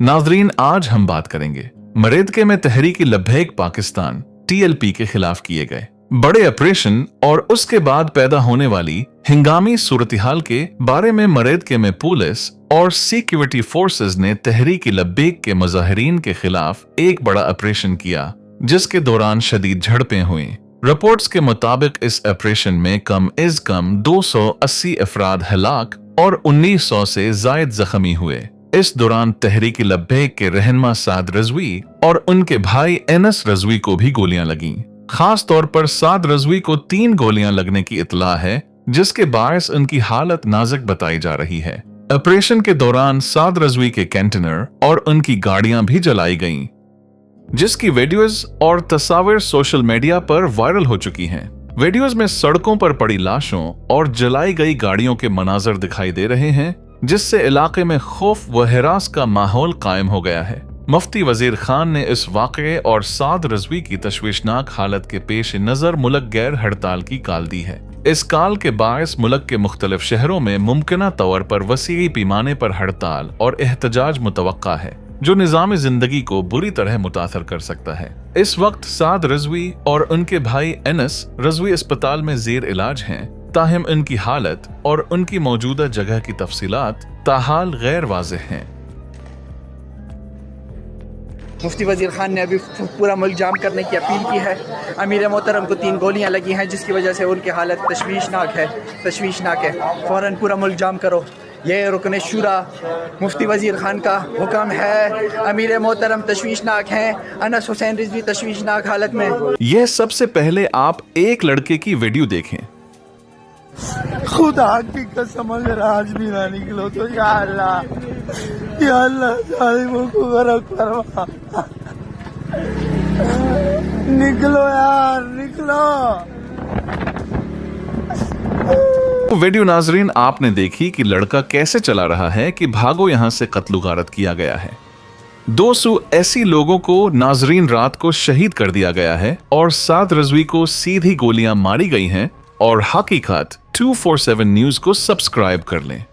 नाजरीन, आज हम बात करेंगे मरेदके में तहरीकी लब्बैक पाकिस्तान TLP के खिलाफ किए गए बड़े ऑपरेशन और उसके बाद पैदा होने वाली हिंगामी सूरत-ए-हाल के बारे में। मरेदके में पुलिस और सिक्योरिटी फोर्सेस ने तहरीकी लब्बैक के मुजाहिरीन के खिलाफ एक बड़ा ऑपरेशन किया, जिसके दौरान शदीद झड़पें हुई। रिपोर्ट्स के मुताबिक इस ऑपरेशन में कम अज कम 280 अफराद हलाक और 1900 से जायद जख्मी हुए। इस दौरान तहरीकी लब्बैक के रहनुमा साद रजवी और उनके भाई एनस रजवी को भी गोलियां लगीं। खास तौर पर साद रजवी को 3 गोलियां लगने की इतला है, जिसके बायस उनकी हालत नाजुक बताई जा रही है। ऑपरेशन के दौरान साद रजवी के कंटेनर और उनकी गाड़ियां भी जलाई गईं, जिसकी वीडियोस और तस्वीरें सोशल मीडिया पर वायरल हो चुकी हैं। वीडियोस में सड़कों पर पड़ी लाशों और जलाई गई गाड़ियों के मनाजर दिखाई दे रहे हैं, जिससे इलाके में खौफ व हिरास का माहौल कायम हो गया है। मुफ्ती वजीर खान ने इस वाक़े और साद रजवी की तशवीशनाक हालत के पेश नज़र मुल्क गैर हड़ताल की काल दी है। इस काल के बायस मुल्क के मुख्तलिफ शहरों में मुमकिना तौर पर वसीई पैमाने पर हड़ताल और एहतजाज मुतवक्का है, जो निज़ाम जिंदगी को बुरी तरह मुतासर कर सकता है। इस वक्त साद रजवी और उनके भाई एनस रजवी अस्पताल में जेर इलाज हैं, ताहम उनकी हालत और उनकी मौजूदा जगह की तफसीलात ताहाल गैर वाज़ेह हैं। मुफ्ती वजीर खान ने अभी पूरा मुल्क जाम करने की अपील की है। अमीर मोहतरम को 3 गोलियां लगी हैं, जिसकी वजह से उनकी हालत तशवीशनाक है। फ़ौरन पूरा मुल्क जाम करो। ये रुकन शुरा मुफ्ती वजीर खान का हुक्म है। अमीर मोहतरम तशवीशनाक हैं, अनस हुसैन रिजवी तशवीशनाक हालत में। यह सबसे पहले आप एक लड़के की वीडियो देखें। खुदा की कसम अगर आज भी ना निकलो तो या अल्लाह जालिमों को गरक फरमा। निकलो यार, निकलो। वीडियो नाजरीन आपने देखी कि लड़का कैसे चला रहा है कि भागो यहां से, कत्ल गारत किया गया है। 200 ऐसी लोगों को नाजरीन रात को शहीद कर दिया गया है और साद रजवी को सीधी गोलियां मारी गई हैं। और हकीकत 247 न्यूज को सब्सक्राइब कर लें।